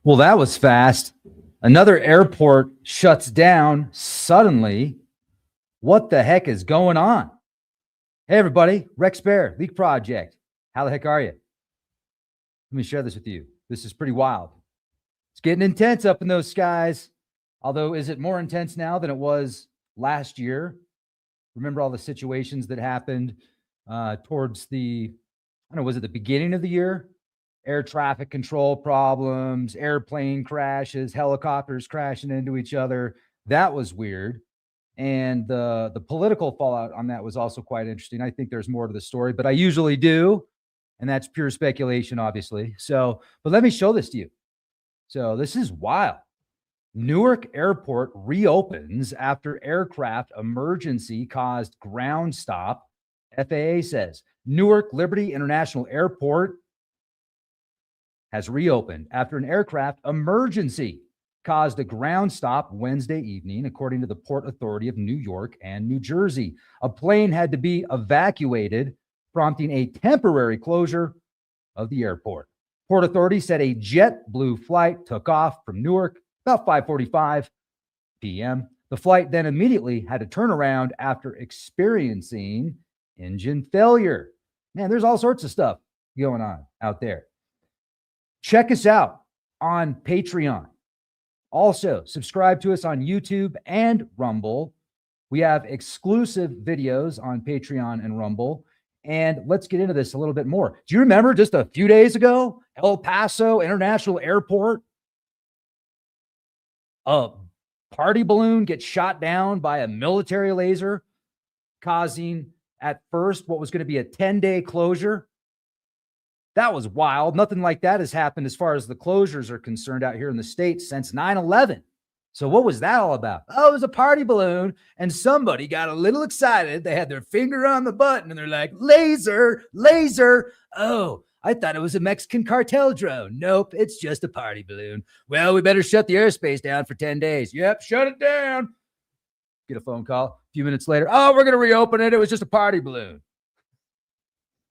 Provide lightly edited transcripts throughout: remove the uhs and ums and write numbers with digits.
Well, that was fast. Another airport shuts down suddenly. What the heck is going on? Hey, everybody. Rex Bear, Leak Project. How the heck are you? Let me share this with you. This is pretty wild. It's getting intense up in those skies. Although, is it more intense now than it was last year? Remember all the situations that happened towards the, I don't know, was it the beginning of the year? Air traffic control problems, airplane crashes, helicopters crashing into each other. That was weird. And the political fallout on that was also quite interesting. I think there's more to the story, but I usually do. And that's pure speculation, obviously. So, but let me show this to you. So this is wild. Newark Airport reopens after aircraft emergency caused ground stop. FAA says Newark Liberty International Airport has reopened after an aircraft emergency caused a ground stop Wednesday evening, according to the Port Authority of New York and New Jersey. A plane had to be evacuated, prompting a temporary closure of the airport. Port Authority said a JetBlue flight took off from Newark about 5:45 p.m. The flight then immediately had to turn around after experiencing engine failure. Man, there's all sorts of stuff going on out there. Check us out on Patreon. Also, subscribe to us on YouTube and Rumble. We have exclusive videos on Patreon and Rumble. And let's get into this a little bit more. Do you remember just a few days ago, El Paso International Airport? A party balloon gets shot down by a military laser, causing at first what was going to be a 10-day closure. That was wild. Nothing like that has happened as far as the closures are concerned out here in the States since 9/11. So what was that all about? Oh, it was a party balloon, and somebody got a little excited. They had their finger on the button, and they're like, laser, laser. Oh, I thought it was a Mexican cartel drone. Nope, it's just a party balloon. Well, we better shut the airspace down for 10 days. Yep, shut it down. Get a phone call. A few minutes later, oh, we're going to reopen it. It was just a party balloon.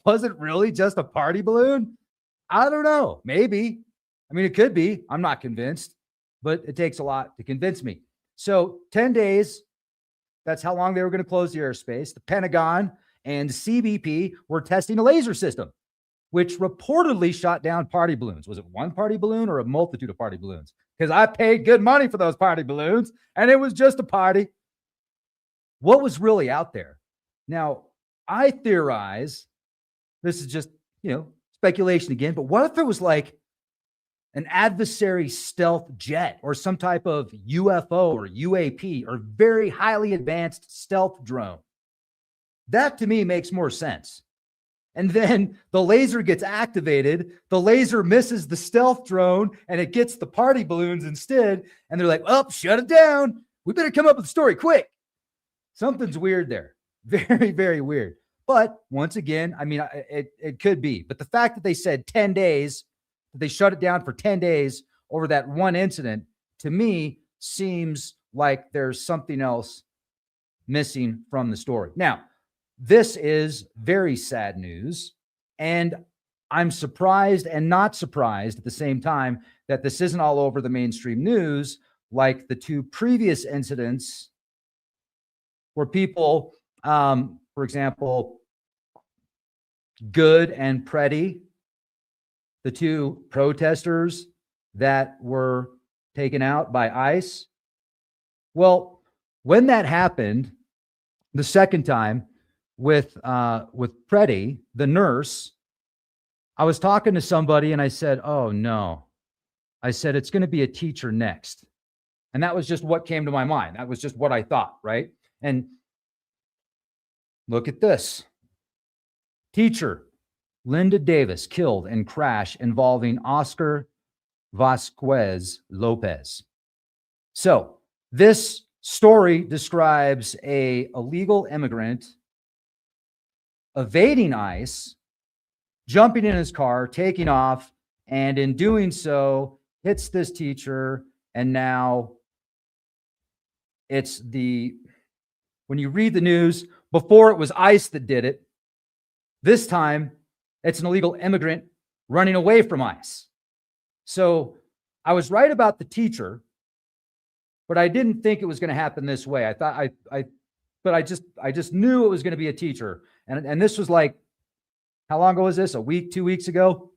Was it really just a party balloon? I don't know. Maybe. I mean, it could be. I'm not convinced, but it takes a lot to convince me. So 10 days, that's how long they were going to close the airspace. The Pentagon and CBP were testing a laser system, which reportedly shot down party balloons. Was it one party balloon or a multitude of party balloons? Because I paid good money for those party balloons, and it was just a party. What was really out there? Now, I theorize, this is just, speculation again, but what if it was like an adversary stealth jet or some type of UFO or UAP or very highly advanced stealth drone? That to me makes more sense. And then the laser gets activated, the laser misses the stealth drone, and it gets the party balloons instead. And they're like, oh, shut it down. We better come up with a story quick. Something's weird there. Very, very weird. But once again, I mean, it could be. But the fact that they said 10 days, that they shut it down for 10 days over that one incident, to me, seems like there's something else missing from the story. Now, this is very sad news, and I'm surprised and not surprised at the same time that this isn't all over the mainstream news like the two previous incidents where people, for example, Good and Preddy, the two protesters that were taken out by ICE. Well, when that happened the second time with Preddy, the nurse, I was talking to somebody and I said, oh no. I said, it's going to be a teacher next. And that was just what came to my mind. That was just what I thought, right? And look at this. Teacher Linda Davis killed in crash involving Oscar Vasquez Lopez. So this story describes a illegal immigrant evading ICE, jumping in his car, taking off, and in doing so, hits this teacher. And now it's when you read the news, before it was ICE that did it, this time it's an illegal immigrant running away from ICE. So I was right about the teacher, but I didn't think it was going to happen this way. I thought but I just knew it was going to be a teacher. And this was like, how long ago was this? A week, 2 weeks ago?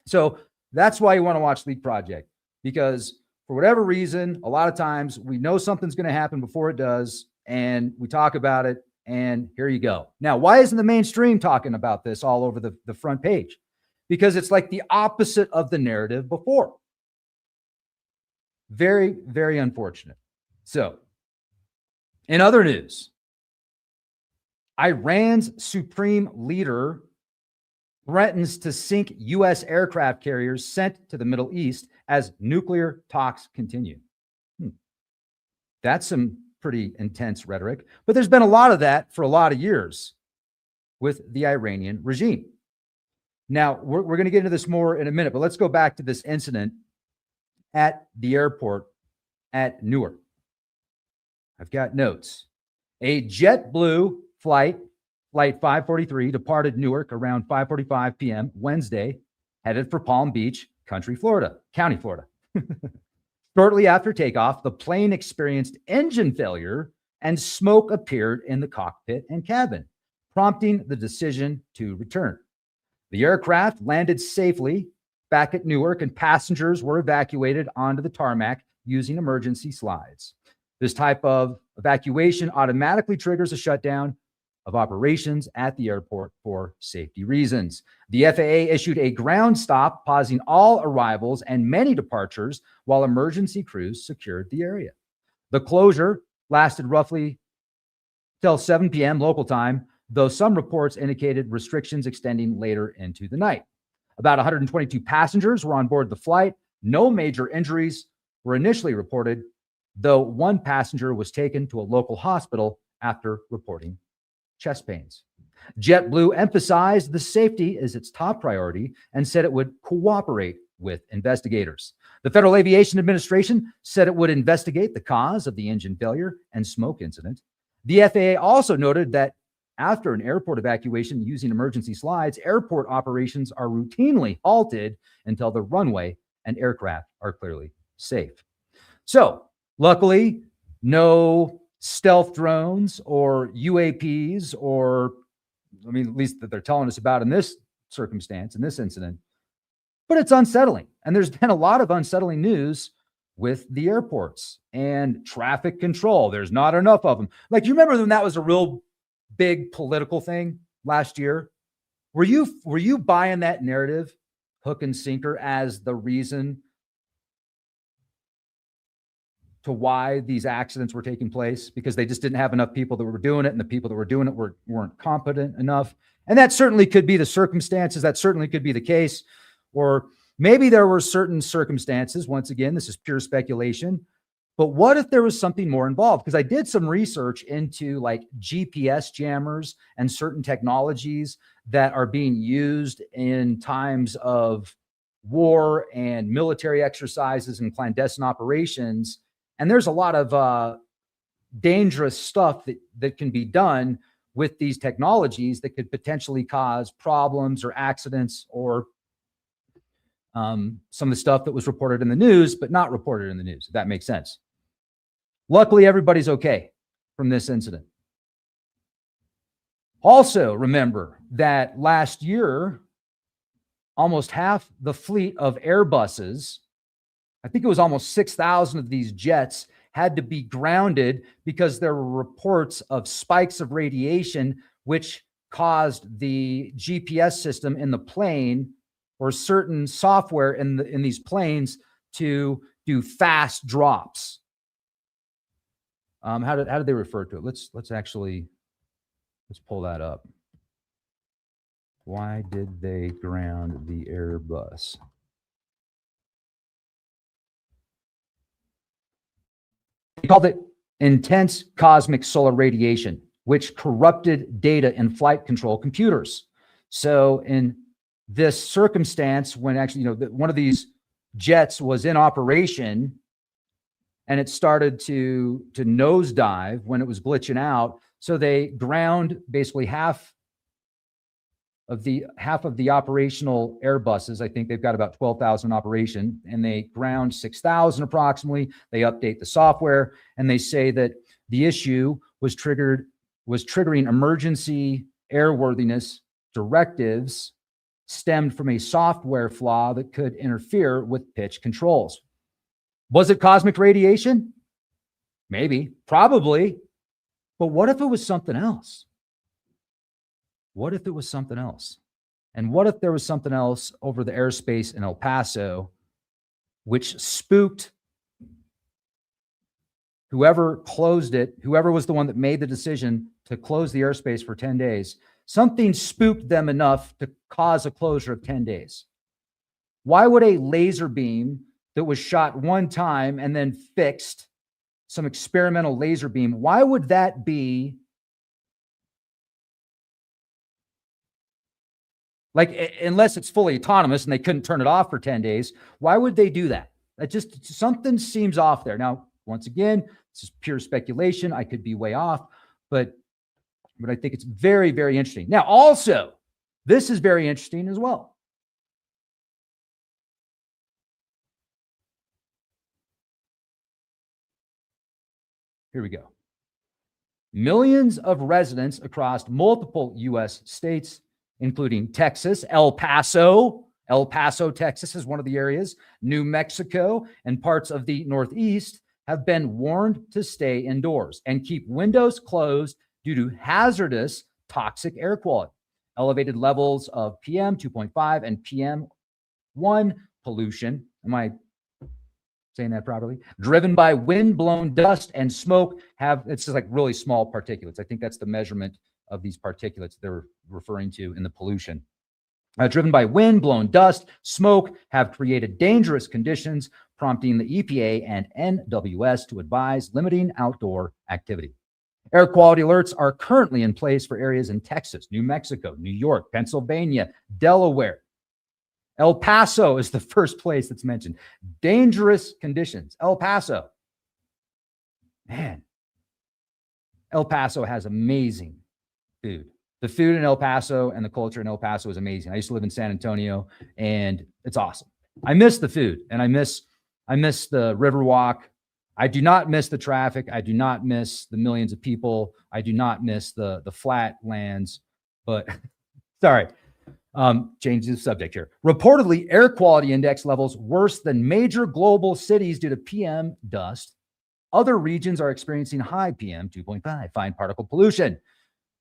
So that's why you want to watch Leak Project, because for whatever reason, a lot of times we know something's going to happen before it does, and we talk about it, and here you go. Now, why isn't the mainstream talking about this all over the front page? Because it's like the opposite of the narrative before. Very, very unfortunate. So, in other news, Iran's supreme leader threatens to sink U.S. aircraft carriers sent to the Middle East as nuclear talks continue. That's some pretty intense rhetoric, but there's been a lot of that for a lot of years with the Iranian regime. Now, we're going to get into this more in a minute, but let's go back to this incident at the airport at Newark. I've got notes. A JetBlue flight 543, departed Newark around 5:45 p.m. Wednesday, headed for Palm Beach, County, Florida. Shortly after takeoff, the plane experienced engine failure and smoke appeared in the cockpit and cabin, prompting the decision to return. The aircraft landed safely back at Newark, and passengers were evacuated onto the tarmac using emergency slides. This type of evacuation automatically triggers a shutdown of operations at the airport for safety reasons. The FAA issued a ground stop, pausing all arrivals and many departures while emergency crews secured the area. The closure lasted roughly till 7 p.m. local time, though some reports indicated restrictions extending later into the night. About 122 passengers were on board the flight. No major injuries were initially reported, though one passenger was taken to a local hospital after reporting chest pains. JetBlue emphasized the safety is its top priority and said it would cooperate with investigators. The Federal Aviation Administration said it would investigate the cause of the engine failure and smoke incident. The FAA also noted that after an airport evacuation using emergency slides, airport operations are routinely halted until the runway and aircraft are clearly safe. So, luckily, no stealth drones or UAPs, or, I mean, at least that they're telling us about in this circumstance, in this incident. But it's unsettling. And there's been a lot of unsettling news with the airports and traffic control. There's not enough of them. Like, you remember when that was a real big political thing last year? Were you buying that narrative, hook and sinker, as the reason to why these accidents were taking place? Because they just didn't have enough people that were doing it, and the people that were doing it weren't competent enough. And that certainly could be the circumstances. That certainly could be the case. Or maybe there were certain circumstances. Once again, this is pure speculation. But what if there was something more involved? Because I did some research into like GPS jammers and certain technologies that are being used in times of war and military exercises and clandestine operations. And there's a lot of dangerous stuff that can be done with these technologies that could potentially cause problems or accidents, or some of the stuff that was reported in the news, but not reported in the news, if that makes sense. Luckily, everybody's okay from this incident. Also, remember that last year, almost half the fleet of Airbuses, I think it was almost 6,000 of these jets, had to be grounded because there were reports of spikes of radiation, which caused the GPS system in the plane or certain software in these planes to do fast drops. How did they refer to it? Let's pull that up. Why did they ground the Airbus? They called it intense cosmic solar radiation, which corrupted data in flight control computers. So in this circumstance, when actually, one of these jets was in operation and it started to nosedive when it was glitching out, so they ground basically half of the half of the operational Airbuses. I think they've got about 12,000 in operation, and they ground 6,000 approximately. They update the software, and they say that the issue was triggering emergency airworthiness directives stemmed from a software flaw that could interfere with pitch controls. Was it cosmic radiation? Maybe, probably. But what if it was something else? What if it was something else? And what if there was something else over the airspace in El Paso, which spooked whoever closed it, whoever was the one that made the decision to close the airspace for 10 days? Something spooked them enough to cause a closure of 10 days. Why would a laser beam that was shot one time and then fixed, some experimental laser beam, why would that be like, unless it's fully autonomous and they couldn't turn it off for 10 days, why would they do that? That just, something seems off there. Now, once again, this is pure speculation. I could be way off, but I think it's very, very interesting. Now, also, this is very interesting as well. Here we go. Millions of residents across multiple U.S. states, including Texas, El Paso, Texas is one of the areas, New Mexico, and parts of the Northeast have been warned to stay indoors and keep windows closed due to hazardous toxic air quality, elevated levels of PM 2.5 and PM1 pollution. Am I saying that properly? Driven by wind-blown dust and smoke it's just like really small particulates. I think that's the measurement of these particulates they're referring to in the pollution. Driven by wind-blown dust, smoke have created dangerous conditions, prompting the EPA and NWS to advise limiting outdoor activity. Air quality alerts are currently in place for areas in Texas, New Mexico, New York, Pennsylvania, Delaware. El Paso is the first place that's mentioned. Dangerous conditions. El Paso. Man, El Paso has amazing food. The food in El Paso and the culture in El Paso is amazing. I used to live in San Antonio, and it's awesome. I miss the food, and I miss the Riverwalk. I do not miss the traffic. I do not miss the millions of people. I do not miss the flat lands. But sorry, change the subject here. Reportedly, air quality index levels worse than major global cities due to PM dust. Other regions are experiencing high PM 2.5 fine particle pollution.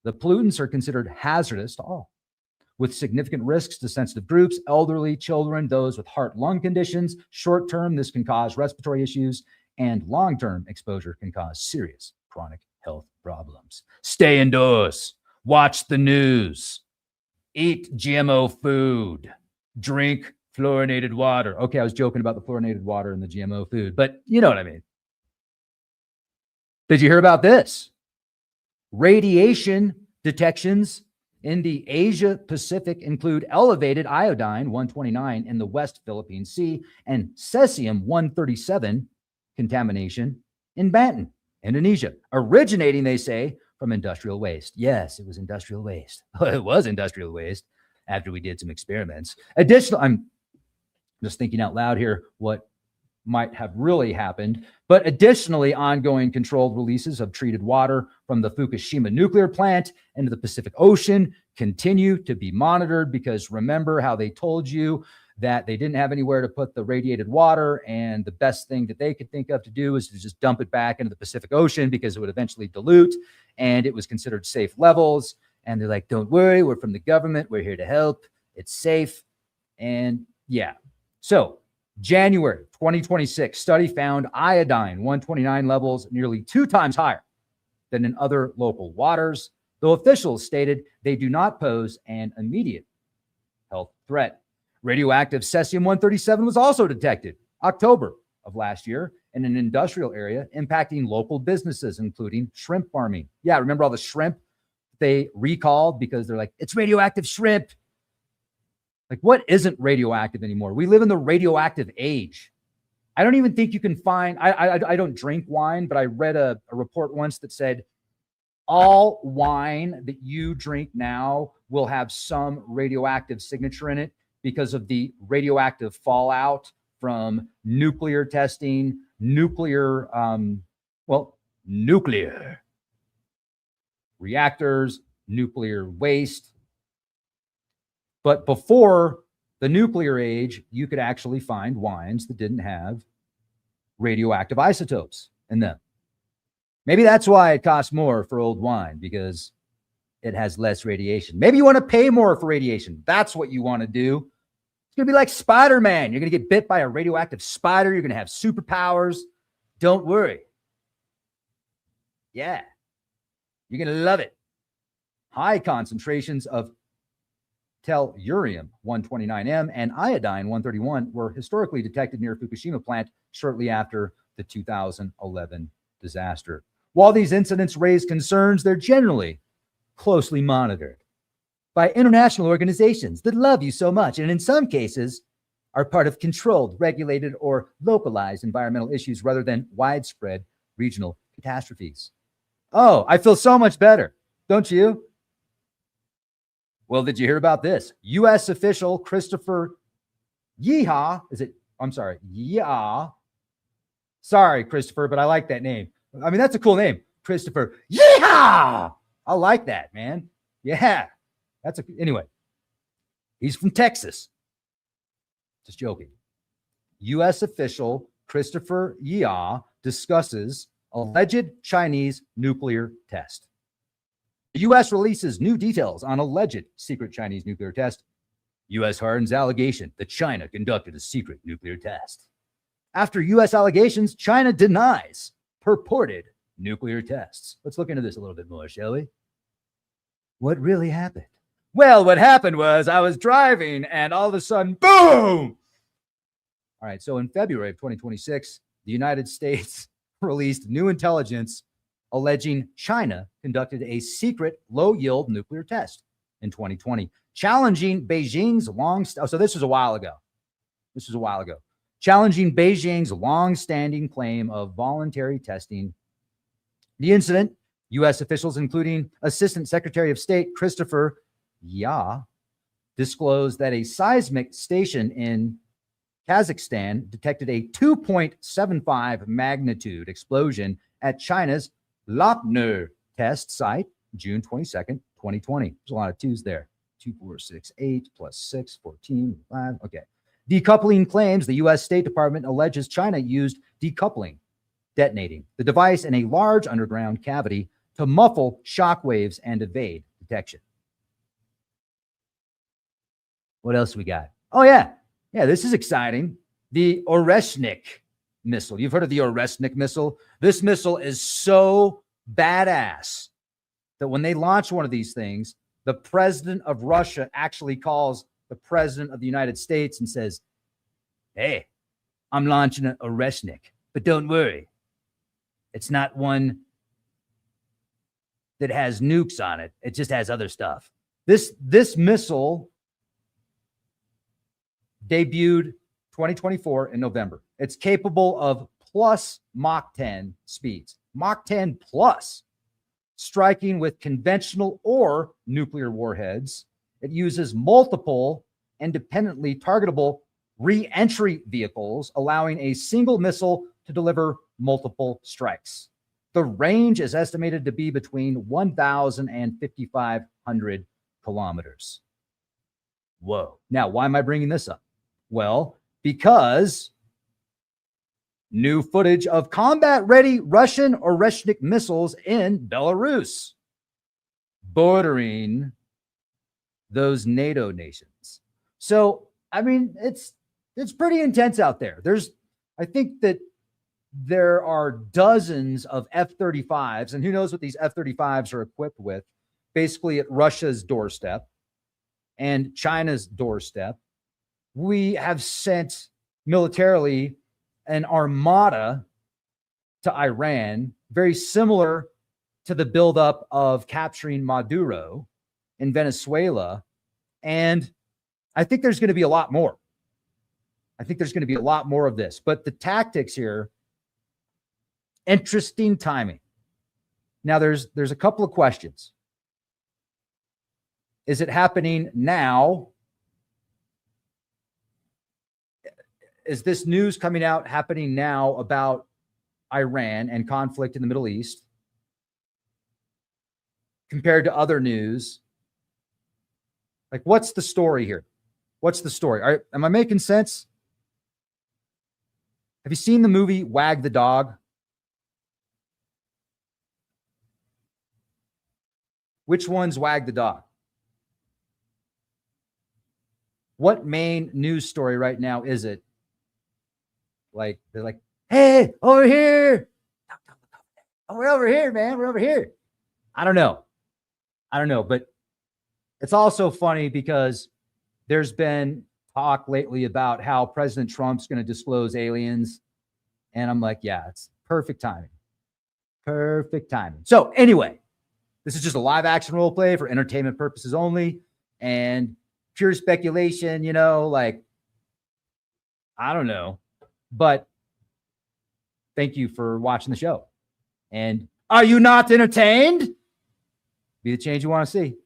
The pollutants are considered hazardous to all, with significant risks to sensitive groups, elderly, children, those with heart-lung conditions. Short-term, this can cause respiratory issues, and long-term exposure can cause serious chronic health problems. Stay indoors, watch the news, eat GMO food, drink fluorinated water. Okay, I was joking about the fluorinated water and the GMO food, but you know what I mean. Did you hear about this? Radiation detections in the Asia Pacific include elevated iodine-129 in the West Philippine Sea and cesium-137 contamination in Banten, Indonesia, originating, they say, from industrial waste. Yes, it was industrial waste. It was industrial waste after we did some experiments. Additional, I'm just thinking out loud here what might have really happened, but additionally, ongoing controlled releases of treated water from the Fukushima nuclear plant into the Pacific Ocean continue to be monitored, because remember how they told you that they didn't have anywhere to put the radiated water, and the best thing that they could think of to do is to just dump it back into the Pacific Ocean because it would eventually dilute, and it was considered safe levels. And they're like, don't worry, we're from the government, we're here to help, it's safe. And yeah, so January 2026 study found iodine-129 levels nearly 2 times higher than in other local waters, though officials stated they do not pose an immediate health threat. Radioactive cesium-137 was also detected October of last year in an industrial area, impacting local businesses, including shrimp farming. Yeah, remember all the shrimp they recalled because they're like, it's radioactive shrimp. Like, what isn't radioactive anymore? We live in the radioactive age. I don't even think you can find, I don't drink wine, but I read a report once that said all wine that you drink now will have some radioactive signature in it because of the radioactive fallout from nuclear testing, nuclear reactors, nuclear waste. But before the nuclear age, you could actually find wines that didn't have radioactive isotopes in them. Maybe that's why it costs more for old wine, because it has less radiation. Maybe you want to pay more for radiation. That's what you want to do. It's going to be like Spider-Man. You're going to get bit by a radioactive spider. You're going to have superpowers. Don't worry. Yeah. You're going to love it. High concentrations of tellurium 129M and iodine 131 were historically detected near Fukushima plant shortly after the 2011 disaster. While these incidents raise concerns, they're generally closely monitored by international organizations that love you so much, and in some cases are part of controlled, regulated, or localized environmental issues rather than widespread regional catastrophes. Oh, I feel so much better, don't you? Well, did you hear about this? U.S. official Christopher Yeehaw, Yeehaw. Sorry, Christopher, but I like that name. I mean, that's a cool name, Christopher. Yeehaw! I like that, man. Yeah. Anyway, he's from Texas. Just joking. U.S. official Christopher Yeehaw discusses alleged Chinese nuclear test. The U.S. releases new details on alleged secret Chinese nuclear test. U.S. hardens allegation that China conducted a secret nuclear test. After U.S. allegations, China denies purported nuclear tests. Let's look into this a little bit more, shall we? What really happened? Well, what happened was I was driving and all of a sudden, boom! All right, so in February of 2026, the United States released new intelligence alleging China conducted a secret low-yield nuclear test in 2020, challenging Beijing's so this was a while ago. Challenging Beijing's long-standing claim of voluntary testing. The incident, U.S. officials, including Assistant Secretary of State Christopher Yeehaw, disclosed that a seismic station in Kazakhstan detected a 2.75 magnitude explosion at China's Lopner test site, June 22nd, 2020. There's a lot of twos there. 2, 4, 6, 8 plus 6, 14, 5. Okay. Decoupling claims the U.S. State Department alleges China used decoupling, detonating the device in a large underground cavity to muffle shock waves and evade detection. What else we got? Oh, yeah. Yeah, this is exciting. The Oreshnik missile. You've heard of the Oreshnik missile? This missile is so badass that when they launch one of these things, the president of Russia actually calls the president of the United States and says, "Hey, I'm launching an Oreshnik, but don't worry. It's not one that has nukes on it. It just has other stuff." This missile debuted 2024 in November. It's capable of plus Mach 10 speeds. Mach 10 plus, striking with conventional or nuclear warheads. It uses multiple independently targetable re-entry vehicles, allowing a single missile to deliver multiple strikes. The range is estimated to be between 1,000 and 5,500 kilometers. Whoa. Now, why am I bringing this up? Well, because new footage of combat-ready Russian Oreshnik missiles in Belarus, bordering those NATO nations. So, I mean, it's pretty intense out there. I think that there are dozens of F-35s, and who knows what these F-35s are equipped with, basically at Russia's doorstep and China's doorstep. We have sent militarily an armada to Iran, very similar to the buildup of capturing Maduro in Venezuela. And I think there's going to be a lot more. I think there's going to be a lot more of this. But the tactics here, interesting timing. Now, there's a couple of questions. Is it happening now? Is this news coming out happening now about Iran and conflict in the Middle East compared to other news? Like, what's the story here? What's the story? Am I making sense? Have you seen the movie Wag the Dog? Which one's Wag the Dog? What main news story right now is it? Like, they're like, hey, over here. Oh, we're over here, man. We're over here. I don't know. But it's also funny because there's been talk lately about how President Trump's going to disclose aliens. And I'm like, yeah, it's perfect timing. Perfect timing. So anyway, this is just a live action role play for entertainment purposes only. And pure speculation, like, I don't know. But thank you for watching the show. And are you not entertained? Be the change you want to see.